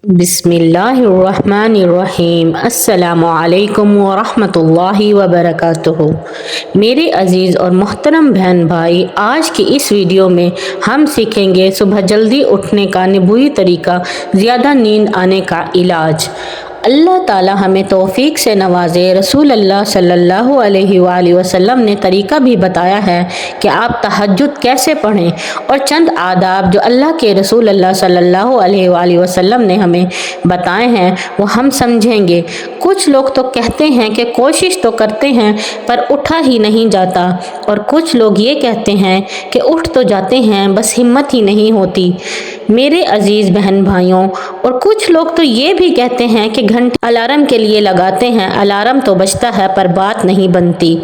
बिस्मिल्लाहिर्रहमानिर्रहीम। अस्सलामु अलैकुम वरहमतुल्लाहि वबरकातुहू। मेरे अज़ीज़ और मोहतरम बहन भाई, आज की इस वीडियो में हम सीखेंगे सुबह जल्दी उठने का नबूई तरीका, ज़्यादा नींद आने का इलाज। अल्लाह ताला हमें तौफीक से नवाजे। रसूल अल्लाह सल्लल्लाहु अलैहि वसल्लम ने तरीका भी बताया है कि आप तहज्जुद कैसे पढ़ें, और चंद आदाब जो अल्लाह के रसूल अल्लाह सल्लल्लाहु अलैहि वसल्लम ने हमें बताए हैं वो हम समझेंगे। कुछ लोग तो कहते हैं कि कोशिश तो करते हैं पर उठा ही नहीं जाता, और कुछ लोग ये कहते हैं कि उठ तो जाते हैं बस हिम्मत ही नहीं होती। मेरे अजीज़ बहन भाइयों, और कुछ लोग तो ये भी कहते हैं कि घंटे अलार्म के लिए लगाते हैं, अलार्म तो बजता है पर बात नहीं बनती,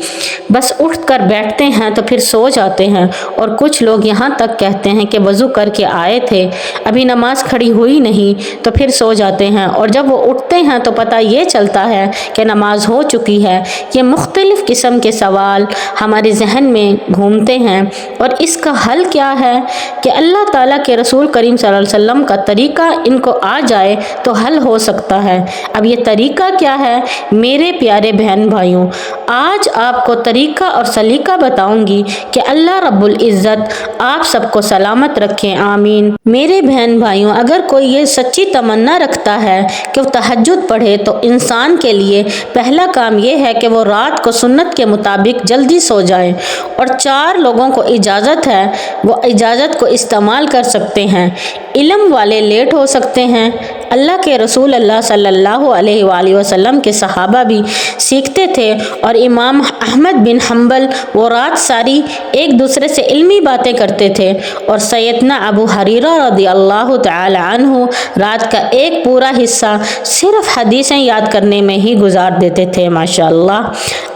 बस उठ कर बैठते हैं तो फिर सो जाते हैं। और कुछ लोग यहाँ तक कहते हैं कि वज़ू करके आए थे, अभी नमाज खड़ी हुई नहीं तो फिर सो जाते हैं, और जब वो उठते हैं तो पता ये चलता है कि नमाज हो चुकी है। ये मुख्तलिफ़ किस्म के सवाल हमारे जहन में घूमते हैं, और इसका हल क्या है कि अल्लाह ताला के रसूल करीम सल्लल्लाहु अलैहि वसल्लम का तरीका इनको आ जाए तो हल हो सकता है। अब ये तरीका क्या है मेरे प्यारे बहन भाइयों, आज आपको तरीका और सलीका बताऊंगी कि अल्लाह रब्बुल इज़्ज़त आप सबको सलामत रखें, आमीन। मेरे बहन भाइयों, अगर कोई ये सच्ची तमन्ना रखता है कि वो तहज्जुद पढ़े तो इंसान के लिए पहला काम ये है कि वो रात को सुन्नत के मुताबिक जल्दी सो जाए, और 4 लोगों को इजाज़त है वो इजाज़त को इस्तेमाल कर सकते हैं। इल्म वाले लेट हो सकते हैं। अल्लाह के रसूल अल्लाह सल्लल्लाहु अलैहि वसल्लम के सहाबा भी सीखते थे, और इमाम अहमद बिन हम्बल वो रात सारी एक दूसरे से इल्मी बातें करते थे, और सैयदना अबू हरीरा रज़ियल्लाहु तआला अन्हु रात का एक पूरा हिस्सा सिर्फ हदीसें याद करने में ही गुजार देते थे। माशाअल्लाह।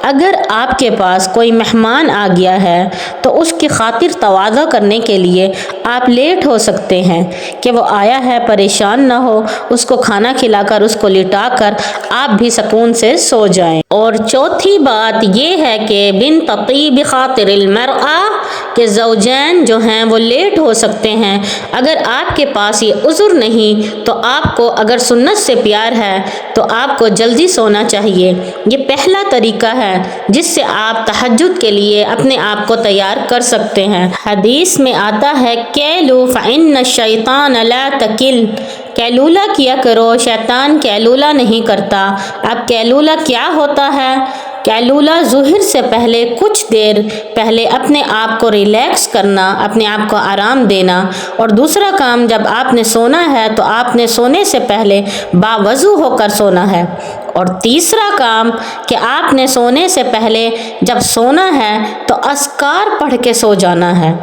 अगर आपके पास कोई मेहमान आ गया है तो उसकी खातिर तवाज़ा करने के लिए आप लेट हो सकते हैं कि वो आया है, परेशान ना हो, उसको खाना खिलाकर उसको लिटाकर आप भी सुकून से सो जाएं। और चौथी बात ये है कि बिन ततीब खातिरिल मरआ के ज़ौजैन जो हैं वो लेट हो सकते हैं। अगर आपके पास ये उज़्र नहीं तो आपको अगर सुन्नत से प्यार है तो आपको जल्दी सोना चाहिए। ये पहला तरीका है जिससे आप तहज्जुद के लिए अपने आप को तैयार कर सकते हैं। हदीस में आता है कैलू फ़इन्न शैतान ला तकिल, कैलूला किया करो, शैतान कैलूला नहीं करता। अब कैलूला क्या होता है? कैलूला ज़ुहर से पहले कुछ देर पहले अपने आप को रिलैक्स करना, अपने आप को आराम देना, और दूसरा काम जब आपने सोना है तो आपने सोने से पहले बावज़ू होकर सोना है, और तीसरा काम कि आपने सोने से पहले जब सोना है तो अस्कार पढ़ के सो जाना है,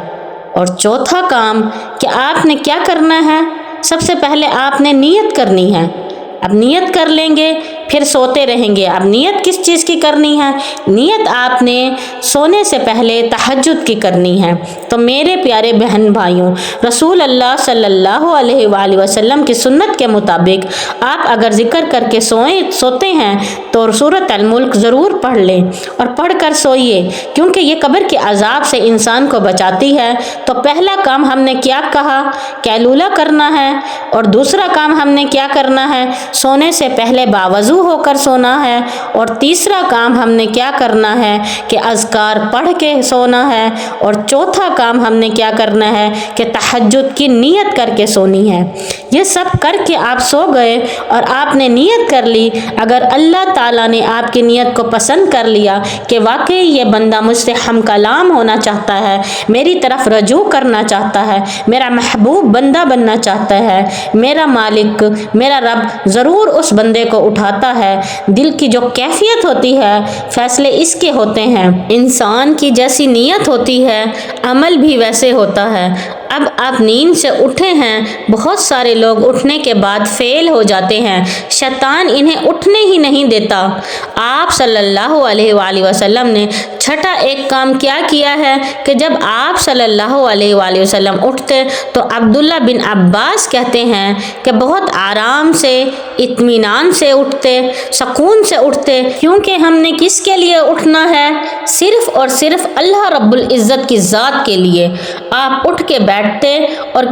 और चौथा काम कि आपने क्या करना है, सबसे पहले आपने नियत करनी है। अब नियत कर लेंगे फिर सोते रहेंगे। अब नियत किस चीज़ की करनी है? नियत आपने सोने से पहले तहज्जुद की करनी है। तो मेरे प्यारे बहन भाइयों, रसूल अल्लाह सल्लल्लाहु अलैहि वसल्लम की सुन्नत के मुताबिक आप अगर जिक्र करके सोते हैं तो सूरत अल मुल्क ज़रूर पढ़ लें, और पढ़ कर सोइए, क्योंकि ये कब्र के अजाब से इंसान को बचाती है। तो पहला काम हमने क्या कहा? कैलूला करना है, और दूसरा काम हमने क्या करना है? सोने से पहले बावज़ू होकर सोना है, और तीसरा काम हमने क्या करना है कि अज़कार पढ़ के सोना है, और चौथा काम हमने क्या करना है कि तहज्जुद की नियत करके सोनी है। ये सब करके आप सो गए और आपने नियत कर ली। अगर अल्लाह ताला ने आपकी नियत को पसंद कर लिया कि वाकई ये बंदा मुझसे हम कलाम होना चाहता है, मेरी तरफ रजू करना चाहता है, मेरा महबूब बंदा बनना चाहता है, मेरा मालिक मेरा रब ज़रूर उस बंदे को उठाता है। दिल की जो कैफियत होती है फैसले इसके होते हैं। इंसान की जैसी नीयत होती है अमल भी वैसे होता है। अब आप नींद से उठे हैं, बहुत सारे लोग उठने के बाद फेल हो जाते हैं, शैतान इन्हें उठने ही नहीं देता। आप सल्लल्लाहु अलैहि वसल्लम ने छठा एक काम क्या किया है कि जब आप सल्लल्लाहु अलैहि वसल्लम उठते तो अब्दुल्ला बिन अब्बास कहते हैं कि बहुत आराम से इत्मीनान से उठते, सुकून से उठते, क्योंकि हमने किसके लिए उठना है? सिर्फ और सिर्फ अल्लाह रब्बुल इज़्ज़त की ज़ात के लिए। आप उठ के बैठते और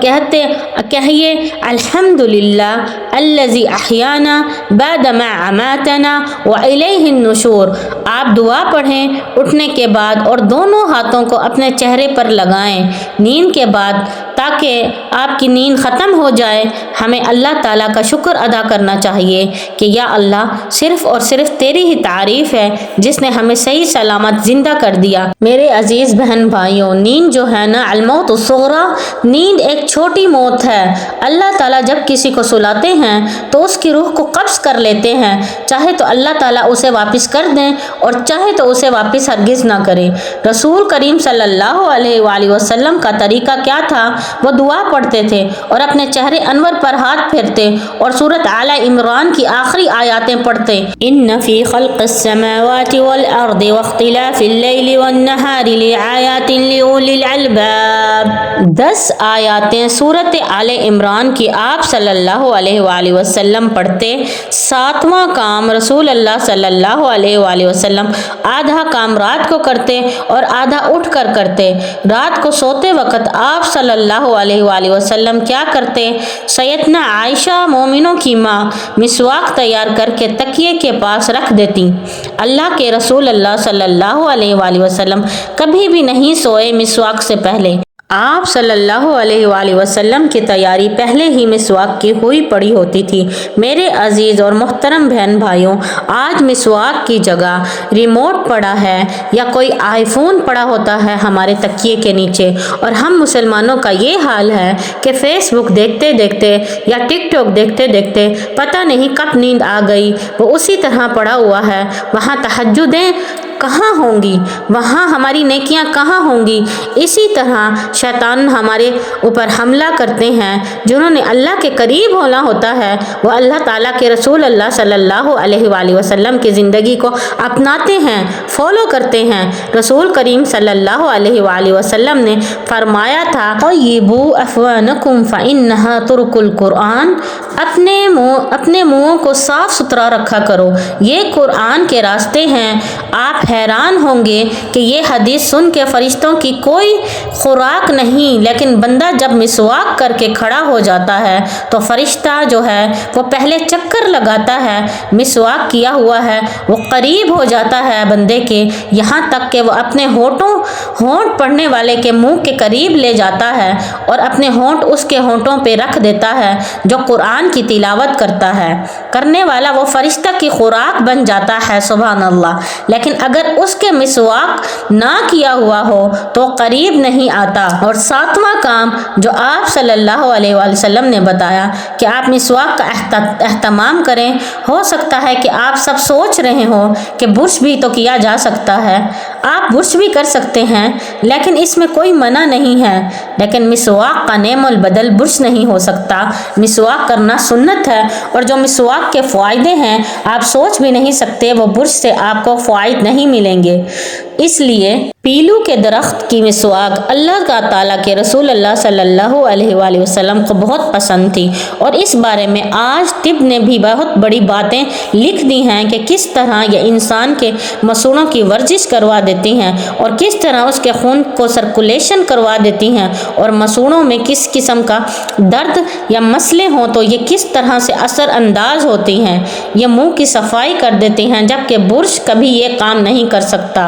कहिए अल्हम्दुलिल्लाह अल्लज़ी अहयाना बाद मा अमातना व इलैहिन नुशूर। आप दुआ पढ़ें उठने के बाद और दोनों हाथों को अपने चेहरे पर लगाएं नींद के बाद, ताकि आपकी नींद ख़त्म हो जाए। हमें अल्लाह ताला का शुक्र अदा करना चाहिए कि या अल्लाह, सिर्फ़ और सिर्फ तेरी ही तारीफ़ है जिसने हमें सही सलामत ज़िंदा कर दिया। मेरे अज़ीज़ बहन भाइयों, नींद जो है ना, अलमौत उस्सग़रा, नींद एक छोटी मौत है। अल्लाह ताला जब किसी को सुलाते हैं तो उसकी रूह को कब्ज़ कर लेते हैं। चाहे तो अल्लाह ताला उसे वापस कर दें और चाहे तो उसे वापस हरगिज़ ना करें। रसूल करीम सल्लल्लाहु अलैहि वसल्लम का तरीका क्या था? वो दुआ पढ़ते थे और अपने चेहरे अनवर पर हाथ फेरते और सूरत आला इमरान की आखिरी आयतें पढ़ते। इन्न फी खल्क़िस समावाति वल अर्दि वख्तिलाफिल लैलि वन नहारि लिआयातिन लिउलिल अलबाब। 10 आयतें सूरत आले इमरान की आप सल्लल्लाहु अलैहि वसल्लम पढ़ते। 7वां काम रसूल अल्लाह सल्लल्लाहु अलैहि वसल्लम आधा काम रात को करते और आधा उठ कर करते। रात को सोते वक्त आप सल्लल्लाहु अलैहि वसल्लम क्या करते? सैयदना आयशा मोमिनों की माँ मिसवाक तैयार करके तकिए के पास रख देती। अल्लाह के रसूल अल्लाह सल्लल्लाहु अलैहि वसल्लम कभी भी नहीं सोए मिसवाक से पहले। आप सल्लल्लाहु अलैहि वसल्लम की तैयारी पहले ही मिसवाक की हुई पड़ी होती थी। मेरे अजीज़ और मोहतरम बहन भाइयों, आज मिसवाक की जगह रिमोट पड़ा है या कोई आईफोन पड़ा होता है हमारे तकिए के नीचे, और हम मुसलमानों का ये हाल है कि फेसबुक देखते देखते या टिकटॉक देखते देखते पता नहीं कब नींद आ गई, वो उसी तरह पड़ा हुआ है। वहाँ तहज्जुदें कहाँ होंगी, वहाँ हमारी नेकियां कहाँ होंगी। इसी तरह शैतान हमारे ऊपर हमला करते हैं। जिन्होंने अल्लाह के करीब होना होता है वो अल्लाह ताला के रसूल अल्लाह सल्लल्लाहु अलैहि वसल्लम की ज़िंदगी को अपनाते हैं, फॉलो करते हैं। रसूल करीम सल्लल्लाहु अलैहि वसल्लम ने फरमाया था, तय्यिबू अफ़वानकुम फ़इन्नहा तुरुकुल कुरआन। अपने मुँहों को साफ सुथरा रखा करो, ये कुरान के रास्ते हैं। आप हैरान होंगे कि ये हदीस सुन के फरिश्तों की कोई खुराक नहीं, लेकिन बंदा जब मिसवाक करके खड़ा हो जाता है तो फरिश्ता जो है वो पहले चक्कर लगाता है। मिसवाक किया हुआ है वो करीब हो जाता है बंदे के, यहाँ तक कि वो अपने होंठ पढ़ने वाले के मुंह के करीब ले जाता है और अपने होंठ उसके होंठों पे रख देता है जो कुरान की तिलावत करता है। करने वाला वो फरिश्ता की खुराक बन जाता है, सुभान अल्लाह। लेकिन अगर उसके मिसवाक ना किया हुआ हो तो करीब नहीं आता। और 7वां काम जो आप सल्लल्लाहु अलैहि वसल्लम ने बताया कि आप मिसवाक का एहतमाम करें। हो सकता है कि आप सब सोच रहे हो कि बुर्श भी तो किया जा सकता है। आप बुर्श भी कर सकते हैं, लेकिन इसमें कोई मना नहीं है। लेकिन मिसवाक का नेमुल बदल बुर्श नहीं हो सकता। मिसवाक करना सुन्नत है और जो मिसवाक के फ़ायदे हैं आप सोच भी नहीं सकते, वो बुर्श से आपको फ़ायदे नहीं मिलेंगे। इसलिए पीलू के दरख्त की मिसवाक अल्लाह ताला के रसूल अल्लाह सल्लल्लाहु अलैहि वसल्लम को बहुत पसंद थी, और इस बारे में आज तिब ने भी बहुत बड़ी बातें लिख दी हैं कि किस तरह ये इंसान के मसूड़ों की वर्जिश करवा देती हैं और किस तरह उसके खून को सर्कुलेशन करवा देती हैं, और मसूड़ों में किस किस्म का दर्द या मसले हों तो ये किस तरह से असर अंदाज होती हैं। ये मुँह की सफाई कर देती हैं, जबकि बुर्श कभी ये काम नहीं कर सकता।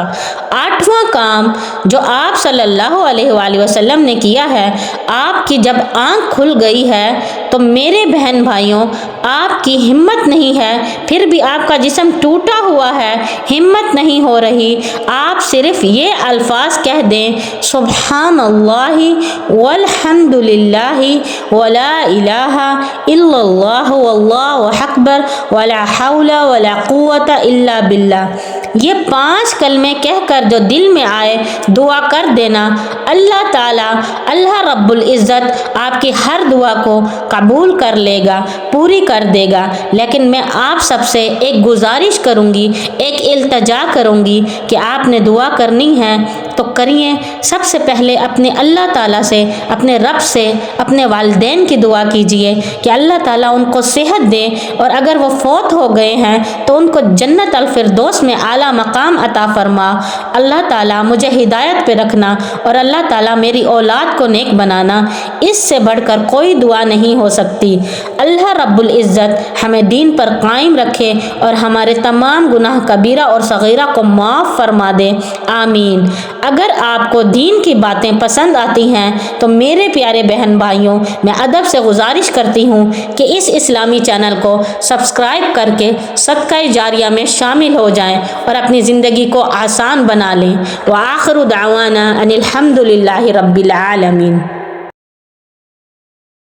8वां काम जो आप सल्लल्लाहु अलैहि वसल्लम ने किया है, आपकी जब आँख खुल गई है तो मेरे बहन भाइयों, आपकी हिम्मत नहीं है, फिर भी आपका जिस्म टूटा हुआ है, हिम्मत नहीं हो रही, आप सिर्फ ये अल्फाज कह दें, सुब्हानल्लाहि वल्हम्दुलिल्लाहि वला इलाहा इल्लल्लाहु वल्लाहु अकबर वला हौला वला कुव्वता इल्ला बिल्लाह। ये 5 कलमे कहकर जो दिल में आए दुआ कर देना, अल्लाह ताला अल्लाह रब्बुल इज़्ज़त आपकी हर दुआ को कबूल कर लेगा, पूरी कर देगा। लेकिन मैं आप सबसे एक गुजारिश करूँगी, एक इल्तजा करूँगी कि आपने दुआ करनी है تو کریے سب سے پہلے اپنے اللہ تعالیٰ سے، اپنے رب سے، اپنے والدین کی دعا کیجئے کہ اللہ تعالیٰ ان کو صحت دے، اور اگر وہ فوت ہو گئے ہیں تو ان کو جنت الفردوس میں اعلیٰ مقام عطا فرما۔ اللہ تعالیٰ مجھے ہدایت پہ رکھنا، اور اللہ تعالیٰ میری اولاد کو نیک بنانا، اس سے بڑھ کر کوئی دعا نہیں ہو سکتی۔ اللہ رب العزت ہمیں دین پر قائم رکھے اور ہمارے تمام گناہ کبیرہ اور صغیرہ کو معاف فرما دے، آمین۔ اگر آپ کو دین کی باتیں پسند آتی ہیں تو میرے پیارے بہن بھائیوں، میں ادب سے گزارش کرتی ہوں کہ اس اسلامی چینل کو سبسکرائب کر کے صدقہ جاریہ میں شامل ہو جائیں اور اپنی زندگی کو آسان بنا لیں۔ وآخر دعوانا ان الحمد للہ رب العالمین۔